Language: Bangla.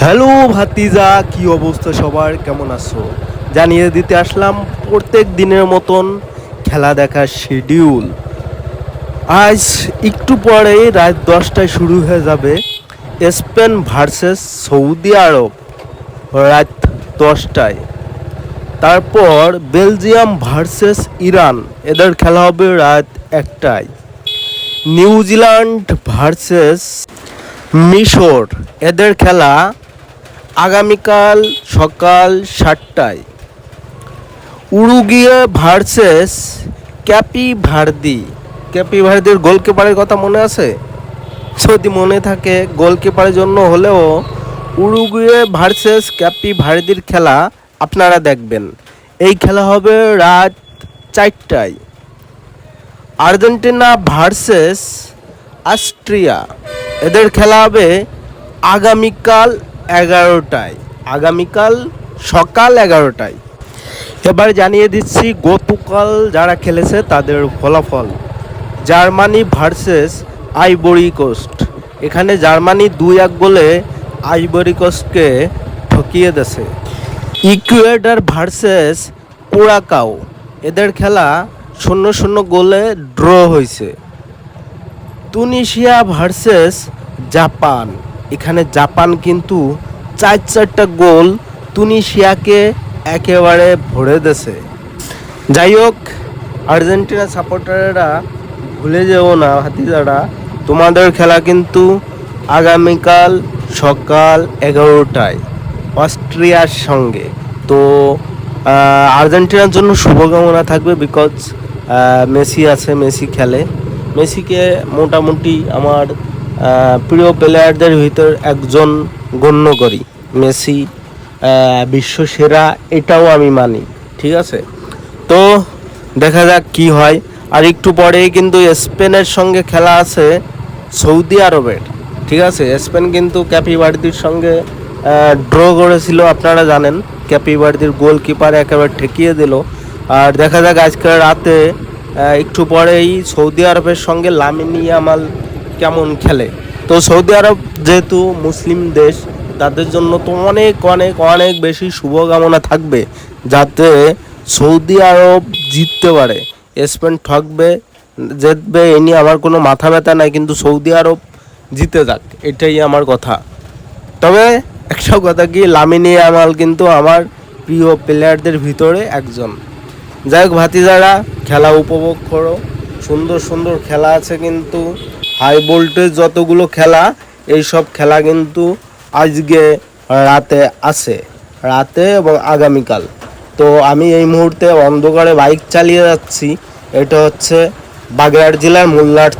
হ্যালো ভাতিজা, কি অবস্থা সবার, কেমন আছো? জানিয়ে দিতে আসলাম প্রত্যেক দিনের মতন খেলা দেখার শিডিউল। আজ একটু পরেই রাত 10টায় শুরু হয়ে যাবে স্পেন ভার্সেস সৌদি আরব, রাত 10টায়। তারপর বেলজিয়াম ভার্সেস ইরান, এদের খেলা হবে রাত 1টায়। নিউজিল্যান্ড ভার্সেস মিশর, এদের খেলা আগামীকাল সকাল 7টায়। উরুগুয়ে ভার্সেস ক্যাপি ভার্দির গোলকিপারের কথা মনে আছে? যদি মনে থাকে, গোলকিপারের জন্য হলেও উরুগুয়ে ভার্সেস ক্যাপি ভার্দির খেলা আপনারা দেখবেন। এই খেলা হবে রাত 4টায়। আর্জেন্টিনা ভার্সেস অস্ট্রিয়া, এদের খেলা হবে আগামীকাল 11টায়, আগামীকাল সকাল 11টায়। এবার জানিয়ে দিচ্ছি গতকাল যারা খেলেছে তাদের ফলাফল। জার্মানি ভার্সেস আইভরি কোস্ট, এখানে জার্মানি 2-1 গোলে আইভরি কোস্টকে ঠকিয়ে দিয়েছে। ইকুয়েডর ভার্সেস কুরাকাও, এদের খেলা 0-0 গোলে ড্র হয়েছে। তুনিশিয়া ভার্সেস জাপান, এখানে জাপান কিন্তু 4-4টা গোল তুনিশিয়াকে একেবারে ভরে দিয়েছে। যাই হোক, আর্জেন্টিনা সাপোর্টাররা ভুলে যেও না ভাতিজারা, তোমাদের খেলা কিন্তু আগামীকাল সকাল 11টায় অস্ট্রিয়ার সঙ্গে। তো আর্জেন্টিনার জন্য শুভকামনা থাকবে, বিকজ মেসি আছে, মেসি খেলে। মেসিকে মোটামুটি আমার প্রিয় প্লেয়ারদের ভিতর একজন গণ্য করি। মেসি বিশ্ব সেরা, এটাও আমি মানি, ঠিক আছে? তো দেখা যাক কি হয়। আর একটু পরেই কিন্তু স্পেনের সঙ্গে খেলা আছে সৌদি আরবের, ঠিক আছে? স্পেন কিন্তু ক্যাপি ভার্দির সঙ্গে ড্র করেছিল, আপনারা জানেন। ক্যাপি ভার্দির গোলকিপার একেবারে ঠেকিয়ে দিল। আর দেখা যাক আজকের রাতে একটু পরেই সৌদি আরবের সঙ্গে লামিন ইয়ামাল কেমন খেলে। তো সৌদি আরব যেহেতু মুসলিম দেশ, তাদের জন্য তো অনেক অনেক অনেক বেশি শুভকামনা থাকবে যাতে সৌদি আরব জিততে পারে। স্পেন ঠকবে জিতবে এ নিয়ে আমার কোনো মাথা ব্যথা নাই, কিন্তু সৌদি আরব জিতে যাক, এটাই আমার কথা। তবে একটা কথা কি, লামিন ইয়ামাল কিন্তু আমার প্রিয় প্লেয়ারদের ভিতরে একজন। যাই হোক ভাতিজারা, খেলা উপভোগ করো। সুন্দর সুন্দর খেলা আছে কিন্তু, হাই ভোল্টেজ যতগুলো খেলা, এই সব খেলা কিন্তু আজকে রাতে আছে, রাতে এবং আগামীকাল। তো আমি এই মুহূর্তে অন্ধকারে বাইক চালিয়ে যাচ্ছি। এটা হচ্ছে বাগেরহাট জেলার মোল্লার